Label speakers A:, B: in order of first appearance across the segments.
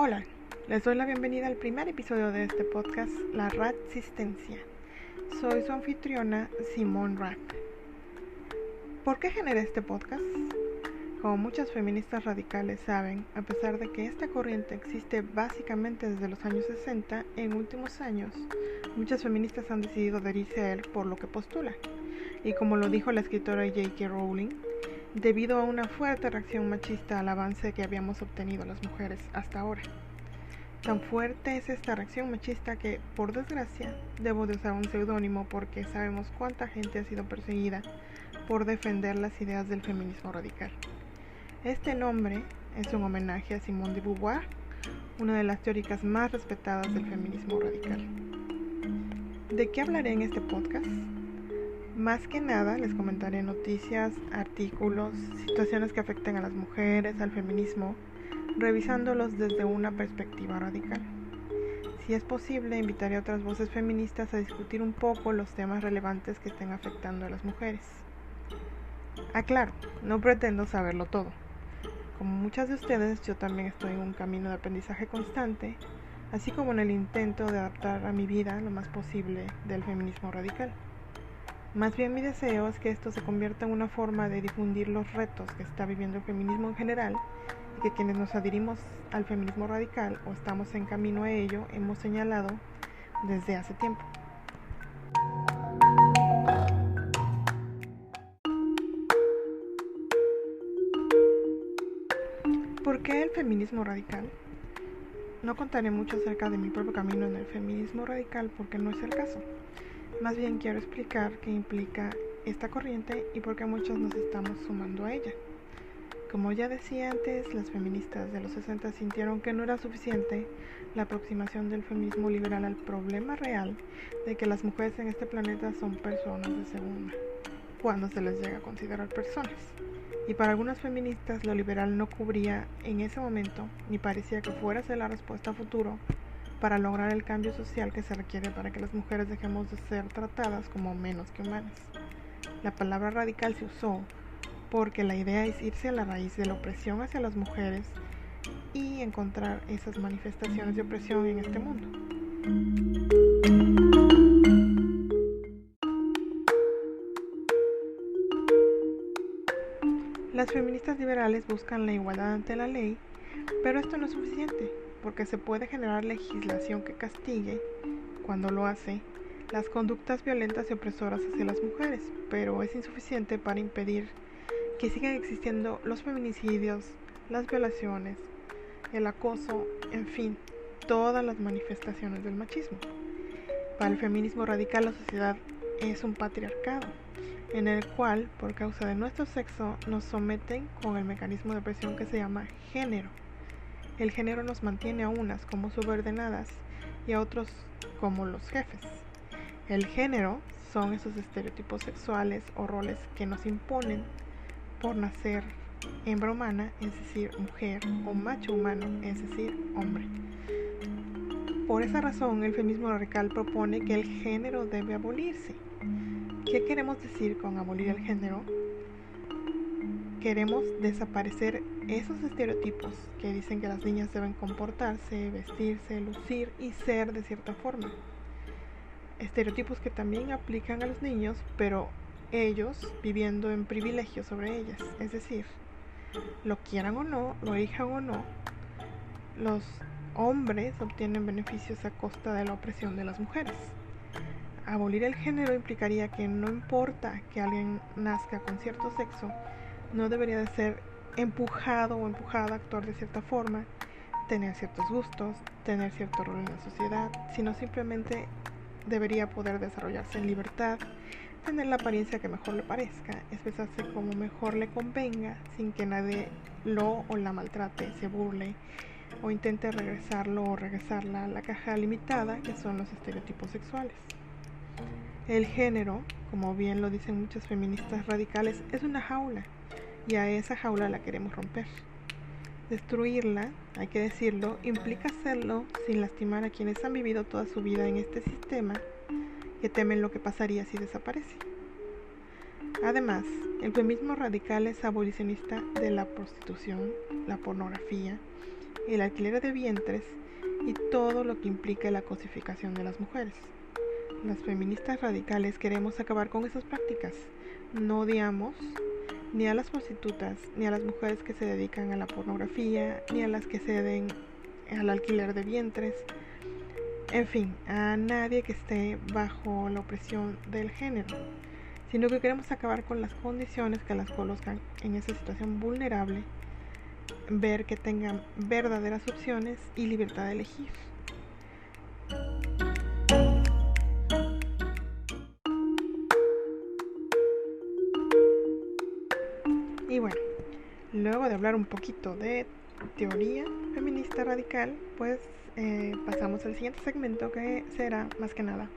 A: Hola, les doy la bienvenida al primer episodio de este podcast, La Rasistencia. Soy su anfitriona, Simone Rath. ¿Por qué generé este podcast? Como muchas feministas radicales saben, a pesar de que esta corriente existe básicamente desde los años 60, en últimos años, muchas feministas han decidido adherirse a él por lo que postula. Y como lo dijo la escritora J.K. Rowling, debido a una fuerte reacción machista al avance que habíamos obtenido las mujeres hasta ahora. Tan fuerte es esta reacción machista que, por desgracia, debo de usar un seudónimo porque sabemos cuánta gente ha sido perseguida por defender las ideas del feminismo radical. Este nombre es un homenaje a Simone de Beauvoir, una de las teóricas más respetadas del feminismo radical. ¿De qué hablaré en este podcast? Más que nada les comentaré noticias, artículos, situaciones que afecten a las mujeres, al feminismo, revisándolos desde una perspectiva radical. Si es posible, invitaré a otras voces feministas a discutir un poco los temas relevantes que estén afectando a las mujeres. Aclaro, no pretendo saberlo todo. Como muchas de ustedes, yo también estoy en un camino de aprendizaje constante, así como en el intento de adaptar a mi vida lo más posible del feminismo radical. Más bien mi deseo es que esto se convierta en una forma de difundir los retos que está viviendo el feminismo en general y que quienes nos adherimos al feminismo radical o estamos en camino a ello hemos señalado desde hace tiempo. ¿Por qué el feminismo radical? No contaré mucho acerca de mi propio camino en el feminismo radical porque no es el caso. Más bien quiero explicar qué implica esta corriente y por qué muchos nos estamos sumando a ella. Como ya decía antes, las feministas de los 60 sintieron que no era suficiente la aproximación del feminismo liberal al problema real de que las mujeres en este planeta son personas de segunda, cuando se les llega a considerar personas. Y para algunas feministas lo liberal no cubría en ese momento ni parecía que fuera a ser la respuesta a futuro para lograr el cambio social que se requiere para que las mujeres dejemos de ser tratadas como menos que humanas. La palabra radical se usó porque la idea es irse a la raíz de la opresión hacia las mujeres y encontrar esas manifestaciones de opresión en este mundo. Las feministas liberales buscan la igualdad ante la ley, pero esto no es suficiente, porque se puede generar legislación que castigue, cuando lo hace, las conductas violentas y opresoras hacia las mujeres, pero es insuficiente para impedir que sigan existiendo los feminicidios, las violaciones, el acoso, en fin, todas las manifestaciones del machismo. Para el feminismo radical la sociedad es un patriarcado, en el cual, por causa de nuestro sexo, nos someten con el mecanismo de opresión que se llama género. El género nos mantiene a unas como subordinadas y a otros como los jefes. El género son esos estereotipos sexuales o roles que nos imponen por nacer hembra humana, es decir, mujer, o macho humano, es decir, hombre. Por esa razón, el feminismo radical propone que el género debe abolirse. ¿Qué queremos decir con abolir el género? Queremos desaparecer esos estereotipos que dicen que las niñas deben comportarse, vestirse, lucir y ser de cierta forma. Estereotipos que también aplican a los niños, pero ellos viviendo en privilegio sobre ellas. Es decir, lo quieran o no, lo elijan o no, los hombres obtienen beneficios a costa de la opresión de las mujeres. Abolir el género implicaría que no importa que alguien nazca con cierto sexo, no debería de ser empujado o empujada a actuar de cierta forma, tener ciertos gustos, tener cierto rol en la sociedad, sino simplemente debería poder desarrollarse en libertad, tener la apariencia que mejor le parezca, expresarse como mejor le convenga, sin que nadie lo o la maltrate, se burle o intente regresarlo o regresarla a la caja limitada que son los estereotipos sexuales. El género, como bien lo dicen muchas feministas radicales, es una jaula y a esa jaula la queremos romper. Destruirla, hay que decirlo, implica hacerlo sin lastimar a quienes han vivido toda su vida en este sistema que temen lo que pasaría si desaparece. Además, el feminismo radical es abolicionista de la prostitución, la pornografía el alquiler de vientres y todo lo que implica la cosificación de las mujeres. Las feministas radicales queremos acabar con esas prácticas. No odiamos ni a las prostitutas, ni a las mujeres que se dedican a la pornografía, ni a las que ceden al alquiler de vientres, en fin, a nadie que esté bajo la opresión del género, sino que queremos acabar con las condiciones que las colocan en esa situación vulnerable, ver que tengan verdaderas opciones y libertad de elegir. Y bueno, luego de hablar un poquito de teoría feminista radical, pues pasamos al siguiente segmento, que será más que nada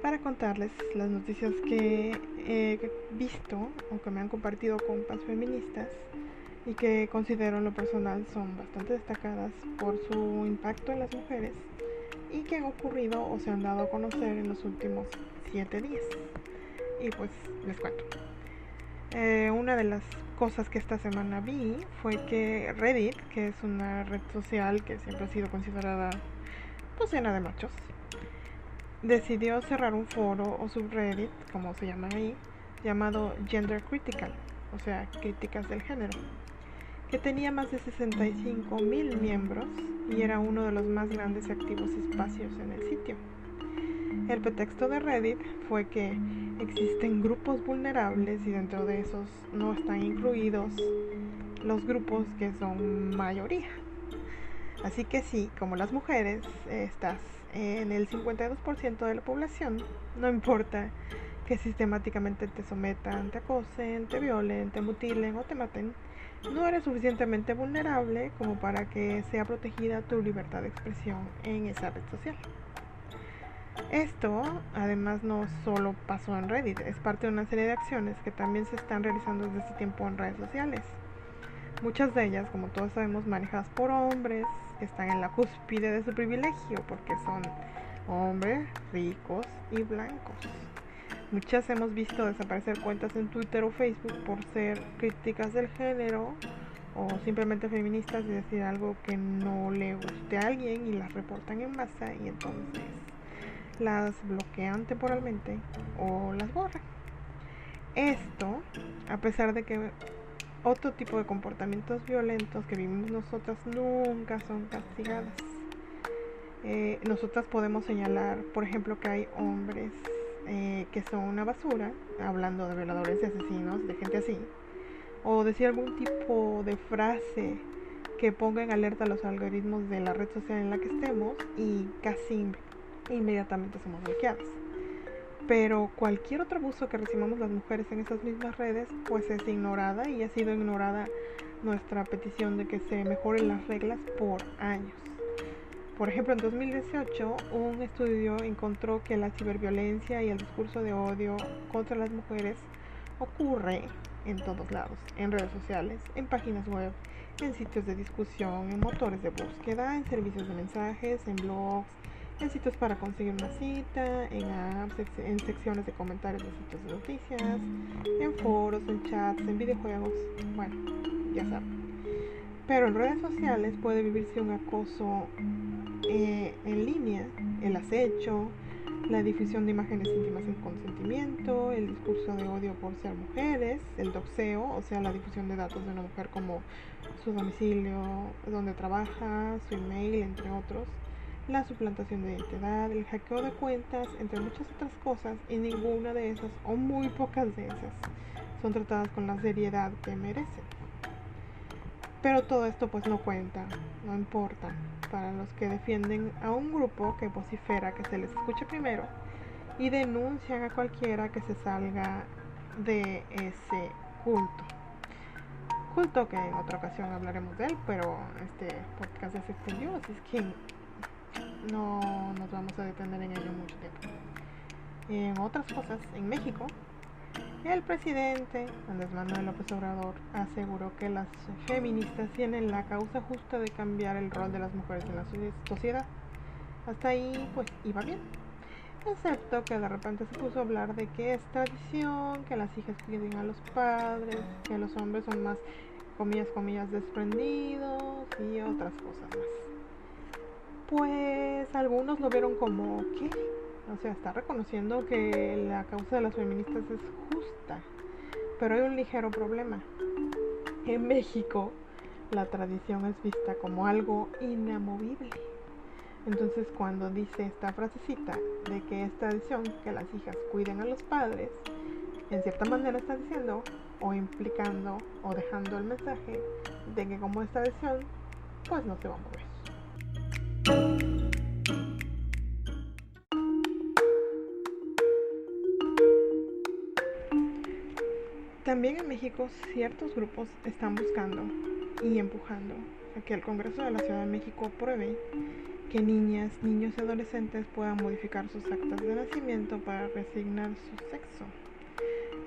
A: para contarles las noticias que he visto o que me han compartido compas feministas y que considero en lo personal son bastante destacadas por su impacto en las mujeres y que han ocurrido o se han dado a conocer en los últimos 7 días. Y pues les cuento. Una de las cosas que esta semana vi fue que Reddit, que es una red social que siempre ha sido considerada pues llena de machos, decidió cerrar un foro o subreddit, como se llama ahí, llamado Gender Critical, o sea, críticas del género, que tenía más de 65,000 miembros y era uno de los más grandes y activos espacios en el sitio. El pretexto de Reddit fue que existen grupos vulnerables y dentro de esos no están incluidos los grupos que son mayoría. Así que sí, como las mujeres estás en el 52% de la población, no importa que sistemáticamente te sometan, te acosen, te violen, te mutilen o te maten, no eres suficientemente vulnerable como para que sea protegida tu libertad de expresión en esa red social. Esto, además, no solo pasó en Reddit, es parte de una serie de acciones que también se están realizando desde este tiempo en redes sociales. Muchas de ellas, como todos sabemos, manejadas por hombres que están en la cúspide de su privilegio porque son hombres ricos y blancos. Muchas hemos visto desaparecer cuentas en Twitter o Facebook por ser críticas del género o simplemente feministas y decir algo que no le guste a alguien y las reportan en masa y entonces las bloquean temporalmente o las borran. Esto, a pesar de que otro tipo de comportamientos violentos que vivimos nosotras nunca son castigadas. Nosotras podemos señalar, por ejemplo, que hay hombres que son una basura, hablando de violadores y asesinos, de gente así, o decir algún tipo de frase que ponga en alerta los algoritmos de la red social en la que estemos y casi inmediatamente somos bloqueadas. Pero cualquier otro abuso que recibamos las mujeres en esas mismas redes pues es ignorada y ha sido ignorada nuestra petición de que se mejoren las reglas por años. Por ejemplo, en 2018 un estudio encontró que la ciberviolencia y el discurso de odio contra las mujeres ocurre en todos lados, en redes sociales, en páginas web, en sitios de discusión, en motores de búsqueda, en servicios de mensajes, en blogs, en sitios para conseguir una cita, en apps, en secciones de comentarios de sitios de noticias, en foros, en chats, en videojuegos, bueno, ya saben. Pero en redes sociales puede vivirse un acoso en línea, el acecho, la difusión de imágenes íntimas sin consentimiento, el discurso de odio por ser mujeres, el doxeo, o sea, la difusión de datos de una mujer como su domicilio, donde trabaja, su email, entre otros, la suplantación de identidad, el hackeo de cuentas, entre muchas otras cosas, y ninguna de esas, o muy pocas de esas, son tratadas con la seriedad que merecen. Pero todo esto pues no cuenta, no importa, para los que defienden a un grupo que vocifera que se les escuche primero y denuncian a cualquiera que se salga de ese culto. Culto que en otra ocasión hablaremos de él, pero este podcast ya se extendió, así es que no nos vamos a detener en ello mucho tiempo. En otras cosas, en México, el presidente Andrés Manuel López Obrador aseguró que las feministas tienen la causa justa de cambiar el rol de las mujeres en la sociedad. Hasta ahí pues iba bien, excepto que de repente se puso a hablar de que es tradición que las hijas cuiden a los padres, que los hombres son más comillas desprendidos y otras cosas más. Pues algunos lo vieron como ¿qué? O sea, está reconociendo que la causa de las feministas es justa, pero hay un ligero problema. En México la tradición es vista como algo inamovible. Entonces cuando dice esta frasecita de que es tradición que las hijas cuiden a los padres, en cierta manera está diciendo o implicando o dejando el mensaje de que como es tradición, pues no se va a mover. También en México ciertos grupos están buscando y empujando a que el Congreso de la Ciudad de México apruebe que niñas, niños y adolescentes puedan modificar sus actas de nacimiento para reasignar su sexo.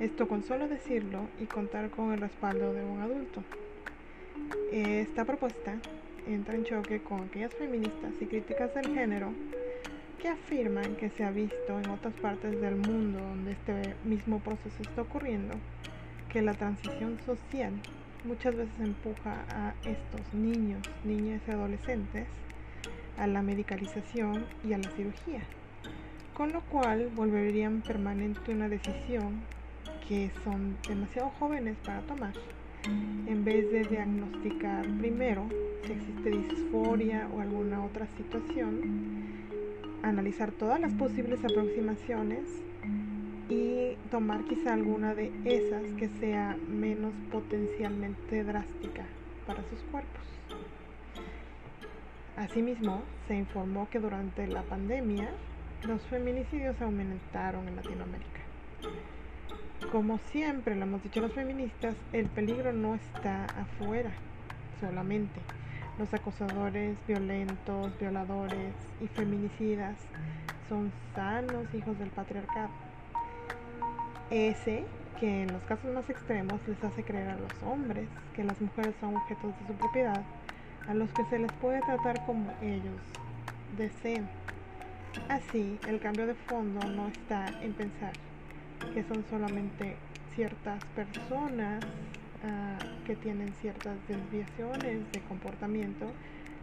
A: Esto con solo decirlo y contar con el respaldo de un adulto. Esta propuesta entra en choque con aquellas feministas y críticas del género que afirman que se ha visto en otras partes del mundo donde este mismo proceso está ocurriendo, que la transición social muchas veces empuja a estos niños, niñas y adolescentes a la medicalización y a la cirugía, con lo cual volverían permanente una decisión que son demasiado jóvenes para tomar, en vez de diagnosticar primero si existe disforia o alguna otra situación, analizar todas las posibles aproximaciones y tomar quizá alguna de esas que sea menos potencialmente drástica para sus cuerpos. Asimismo, se informó que durante la pandemia los feminicidios aumentaron en Latinoamérica. Como siempre lo hemos dicho los feministas, el peligro no está afuera solamente. Los acosadores violentos, violadores y feminicidas son sanos hijos del patriarcado. Ese que en los casos más extremos les hace creer a los hombres que las mujeres son objetos de su propiedad, a los que se les puede tratar como ellos deseen. Así, el cambio de fondo no está en pensar que son solamente ciertas personas que tienen ciertas desviaciones de comportamiento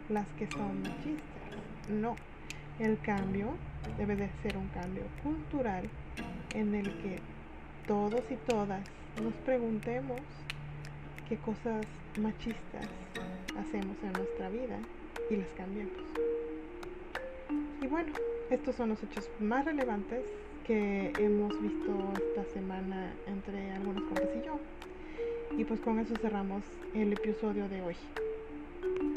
A: las que son machistas. No, el cambio debe de ser un cambio cultural en el que todos y todas nos preguntemos qué cosas machistas hacemos en nuestra vida y las cambiemos. Y bueno, estos son los hechos más relevantes que hemos visto esta semana entre algunos compas y yo. Y pues con eso cerramos el episodio de hoy.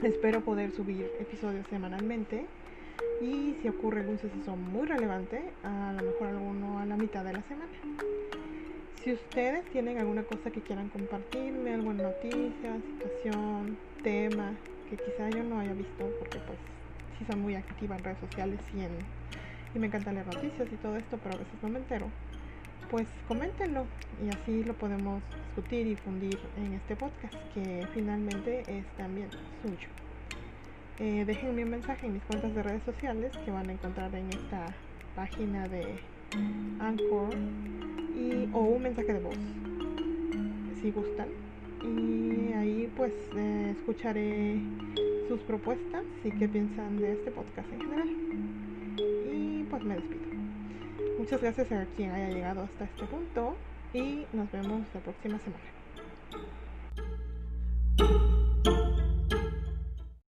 A: Espero poder subir episodios semanalmente. Y si ocurre algún suceso muy relevante, a lo mejor alguno a la mitad de la semana. Si ustedes tienen alguna cosa que quieran compartirme, alguna noticia, situación, tema que quizá yo no haya visto, porque pues sí soy muy activa en redes sociales y me encanta leer noticias y todo esto, pero a veces no me entero, pues coméntenlo y así lo podemos discutir y difundir en este podcast, que finalmente es también suyo. Déjenme un mensaje en mis cuentas de redes sociales que van a encontrar en esta página de Anchor o un mensaje de voz si gustan, y ahí pues escucharé sus propuestas y qué piensan de este podcast en general. Y pues me despido. Muchas gracias a quien haya llegado hasta este punto y nos vemos la próxima semana.